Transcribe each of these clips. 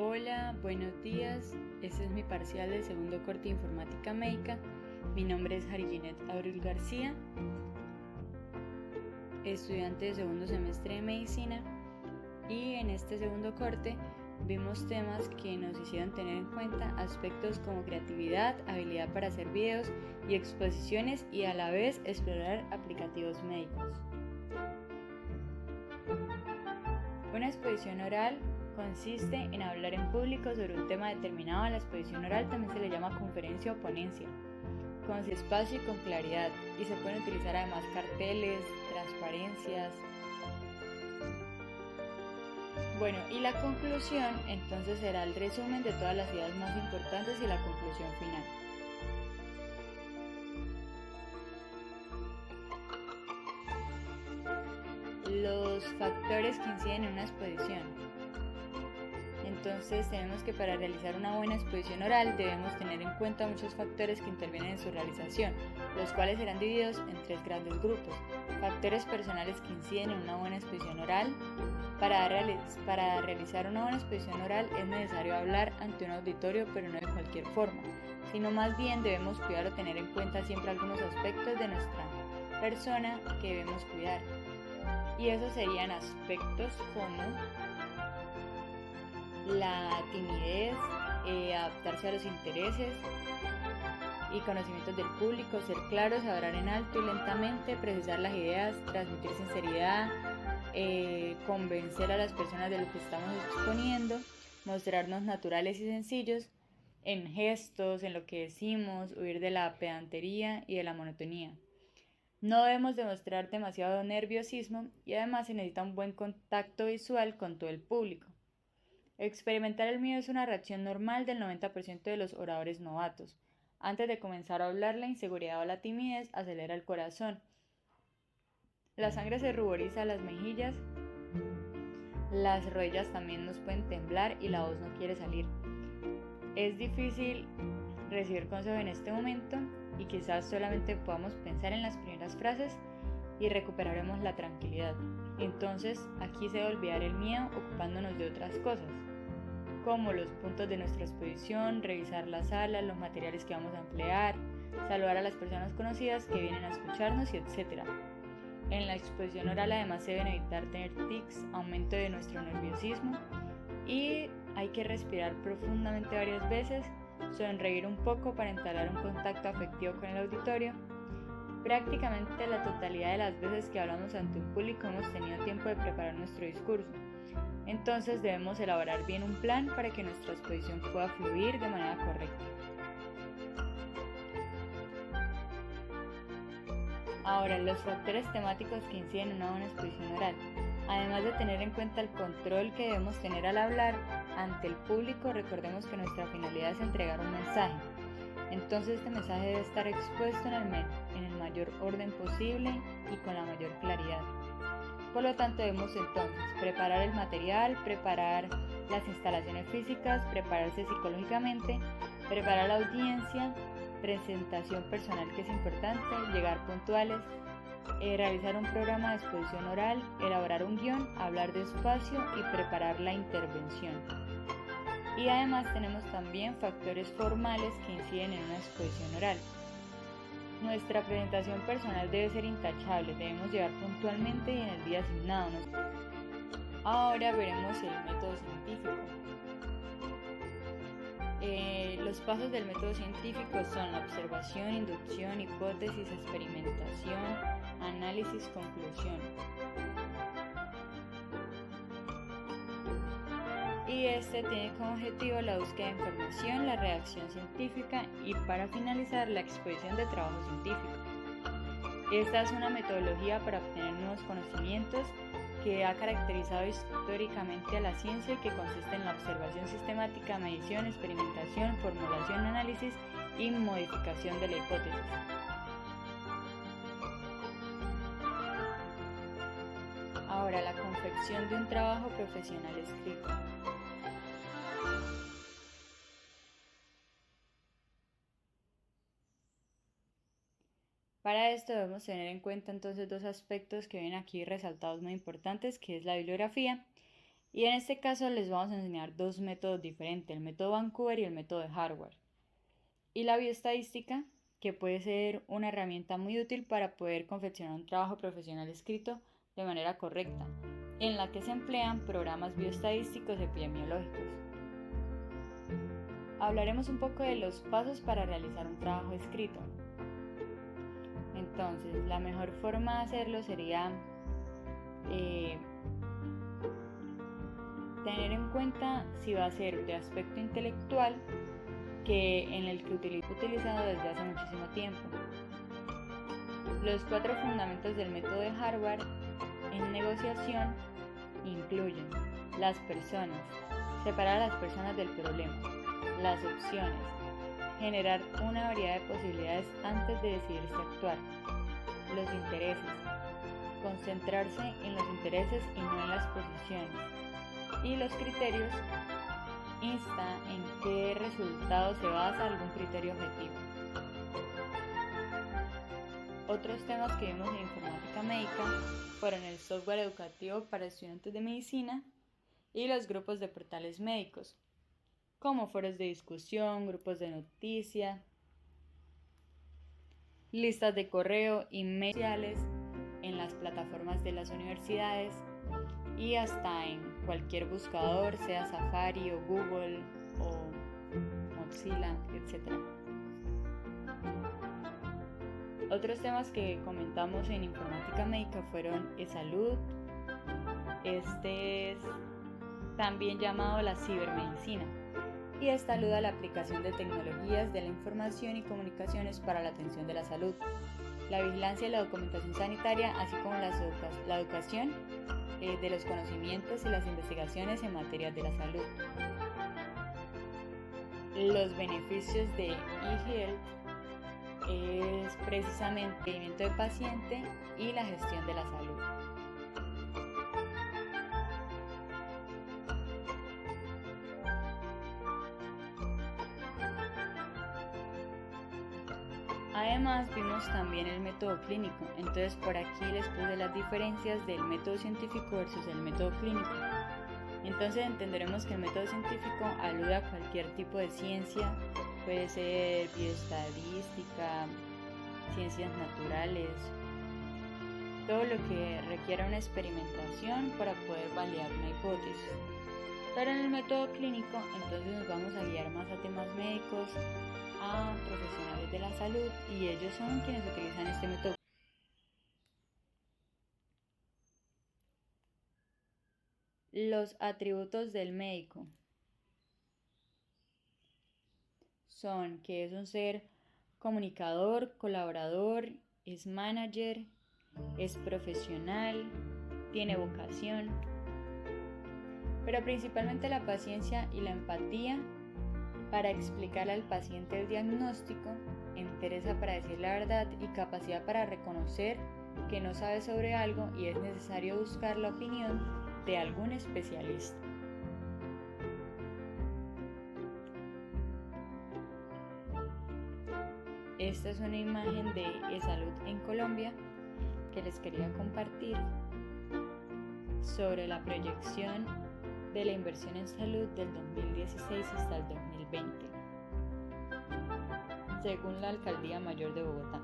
Hola, buenos días. Este es mi parcial del segundo corte de Informática Médica. Mi nombre es Harijinet Abril García, estudiante de segundo semestre de Medicina, y en este segundo corte vimos temas que nos hicieron tener en cuenta aspectos como creatividad, habilidad para hacer videos y exposiciones, y a la vez explorar aplicativos médicos. Una exposición oral consiste en hablar en público sobre un tema determinado. A la exposición oral también se le llama conferencia o ponencia, con su espacio y con claridad, y se pueden utilizar además carteles, transparencias. Bueno, y la conclusión entonces será el resumen de todas las ideas más importantes y la conclusión final. Los factores que inciden en una exposición. Entonces tenemos que para realizar una buena exposición oral debemos tener en cuenta muchos factores que intervienen en su realización, los cuales serán divididos en tres grandes grupos. Factores personales que inciden en una buena exposición oral. Para realizar una buena exposición oral es necesario hablar ante un auditorio, pero no de cualquier forma, sino más bien debemos cuidar o tener en cuenta siempre algunos aspectos de nuestra persona que debemos cuidar. Y esos serían aspectos como la timidez, adaptarse a los intereses y conocimientos del público, ser claros, hablar en alto y lentamente, precisar las ideas, transmitir sinceridad, convencer a las personas de lo que estamos exponiendo, mostrarnos naturales y sencillos en gestos, en lo que decimos, huir de la pedantería y de la monotonía. No debemos demostrar demasiado nerviosismo y además se necesita un buen contacto visual con todo el público. Experimentar el miedo es una reacción normal del 90% de los oradores novatos. Antes de comenzar a hablar, la inseguridad o la timidez acelera el corazón. La sangre se ruboriza a las mejillas, las rodillas también nos pueden temblar y la voz no quiere salir. Es difícil recibir consejo en este momento y quizás solamente podamos pensar en las primeras frases y recuperaremos la tranquilidad. Entonces, aquí se debe olvidar el miedo ocupándonos de otras cosas, como los puntos de nuestra exposición, revisar la sala, los materiales que vamos a emplear, saludar a las personas conocidas que vienen a escucharnos y etc. En la exposición oral además se deben evitar tener tics, aumento de nuestro nerviosismo, y hay que respirar profundamente varias veces, sonreír un poco para entablar un contacto afectivo con el auditorio. Prácticamente la totalidad de las veces que hablamos ante un público hemos tenido tiempo de preparar nuestro discurso. Entonces debemos elaborar bien un plan para que nuestra exposición pueda fluir de manera correcta. Ahora, los factores temáticos que inciden en una buena exposición oral. Además de tener en cuenta el control que debemos tener al hablar ante el público, recordemos que nuestra finalidad es entregar un mensaje. Entonces este mensaje debe estar expuesto en el mayor orden posible y con la mayor claridad. Por lo tanto, debemos entonces preparar el material, preparar las instalaciones físicas, prepararse psicológicamente, preparar la audiencia, presentación personal que es importante, llegar puntuales, realizar un programa de exposición oral, elaborar un guión, hablar despacio y preparar la intervención. Y además tenemos también factores formales que inciden en una exposición oral. Nuestra presentación personal debe ser intachable, debemos llegar puntualmente y en el día asignado. Ahora veremos el método científico. Los pasos del método científico son la observación, inducción, hipótesis, experimentación, análisis, conclusión. Y este tiene como objetivo la búsqueda de información, la redacción científica y para finalizar la exposición de trabajo científico. Esta es una metodología para obtener nuevos conocimientos que ha caracterizado históricamente a la ciencia y que consiste en la observación sistemática, medición, experimentación, formulación, análisis y modificación de la hipótesis. Ahora, la confección de un trabajo profesional escrito. Para esto debemos tener en cuenta entonces dos aspectos que ven aquí resaltados muy importantes, que es la bibliografía Y en este caso les vamos a enseñar dos métodos diferentes, el método Vancouver y el método de Harvard. Y la bioestadística, que puede ser una herramienta muy útil para poder confeccionar un trabajo profesional escrito de manera correcta, en la que se emplean programas bioestadísticos epidemiológicos. Hablaremos un poco de los pasos para realizar un trabajo escrito. Entonces, la mejor forma de hacerlo sería tener en cuenta si va a ser de aspecto intelectual, en el que utilizado desde hace muchísimo tiempo. Los 4 fundamentos del método de Harvard en negociación incluyen las personas, separar a las personas del problema, las opciones, generar una variedad de posibilidades antes de decidirse a actuar, los intereses, concentrarse en los intereses y no en las posiciones, y los criterios, insta en qué resultado se basa algún criterio objetivo. Otros temas que vimos en informática médica fueron el software educativo para estudiantes de medicina y los grupos de portales médicos, como foros de discusión, grupos de noticia, listas de correo, emails sociales en las plataformas de las universidades y hasta en cualquier buscador, sea Safari o Google o Mozilla, etc. Otros temas que comentamos en informática médica fueron salud, este es también llamado la cibermedicina, y esta alude a la aplicación de tecnologías de la información y comunicaciones para la atención de la salud, la vigilancia y la documentación sanitaria, así como la educación de los conocimientos y las investigaciones en materia de la salud. Los beneficios de eHealth es precisamente el seguimiento del paciente y la gestión de la salud. Además vimos también el método clínico, entonces por aquí les puse las diferencias del método científico versus el método clínico. Entonces entenderemos que el método científico alude a cualquier tipo de ciencia, puede ser bioestadística, ciencias naturales, todo lo que requiera una experimentación para poder validar una hipótesis. Pero en el método clínico entonces nos vamos a guiar más a temas médicos, a profesionales de la salud, y ellos son quienes utilizan este método. Los atributos del médico son que es un ser comunicador, colaborador, es manager, es profesional, tiene vocación, pero principalmente la paciencia y la empatía para explicar al paciente el diagnóstico, entereza para decir la verdad y capacidad para reconocer que no sabe sobre algo y es necesario buscar la opinión de algún especialista. Esta es una imagen de eSalud en Colombia que les quería compartir sobre la proyección de la inversión en salud del 2016 hasta el 2020, según la Alcaldía Mayor de Bogotá.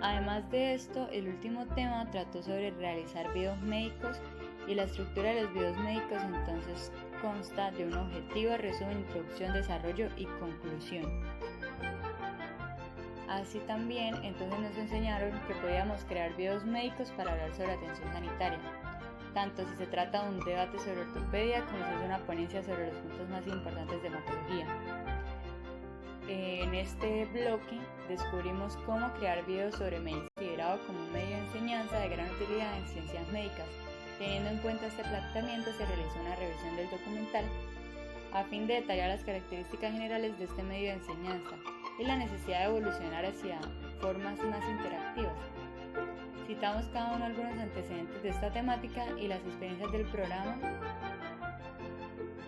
Además de esto, el último tema trató sobre realizar videos médicos, y la estructura de los videos médicos entonces consta de un objetivo, resumen, introducción, desarrollo y conclusión. Así también entonces nos enseñaron que podíamos crear videos médicos para hablar sobre atención sanitaria, tanto si se trata de un debate sobre ortopedia como si es una ponencia sobre los puntos más importantes de hematología. En este bloque descubrimos cómo crear videos sobre medicina, considerado como un medio de enseñanza de gran utilidad en ciencias médicas. Teniendo en cuenta este planteamiento, se realizó una revisión del documental a fin de detallar las características generales de este medio de enseñanza y la necesidad de evolucionar hacia formas más interactivas. Citamos cada uno algunos antecedentes de esta temática y las experiencias del programa.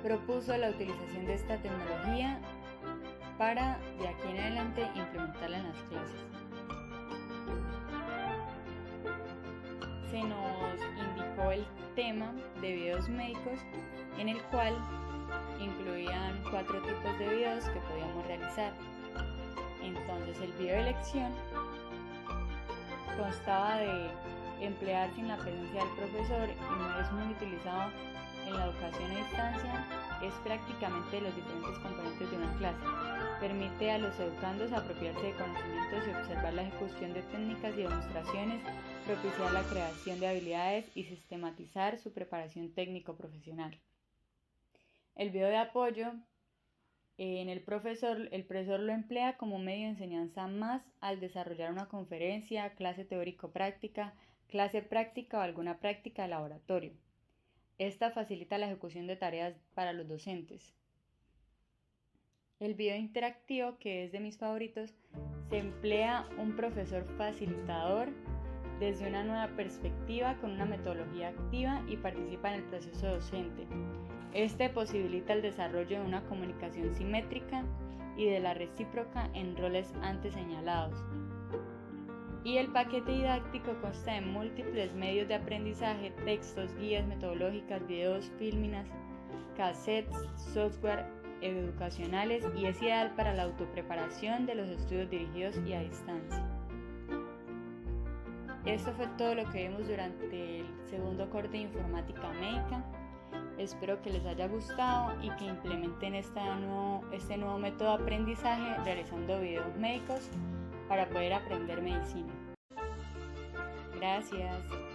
Propuso la utilización de esta tecnología para, de aquí en adelante, implementarla en las clases. se nos indicó el tema de videos médicos, en el cual incluían 4 tipos de videos que podíamos realizar. Entonces el video de lección constaba de emplear sin la presencia del profesor y no es muy utilizado en la educación a distancia. Es prácticamente los diferentes componentes de una clase. Permite a los educandos apropiarse de conocimientos y observar la ejecución de técnicas y demostraciones, propiciar la creación de habilidades y sistematizar su preparación técnico-profesional. El video de apoyo el profesor lo emplea como medio de enseñanza más al desarrollar una conferencia, clase teórico-práctica, clase práctica o alguna práctica de laboratorio. Esta facilita la ejecución de tareas para los docentes. El video interactivo, que es de mis favoritos, se emplea un profesor facilitador desde una nueva perspectiva con una metodología activa y participa en el proceso docente. Este posibilita el desarrollo de una comunicación simétrica y de la recíproca en roles antes señalados. Y el paquete didáctico consta de múltiples medios de aprendizaje, textos, guías metodológicas, videos, filminas, cassettes, software educacionales y es ideal para la autopreparación de los estudios dirigidos y a distancia. Esto fue todo lo que vimos durante el segundo corte de informática médica. Espero que les haya gustado y que implementen este nuevo método de aprendizaje realizando videos médicos para poder aprender medicina. Gracias.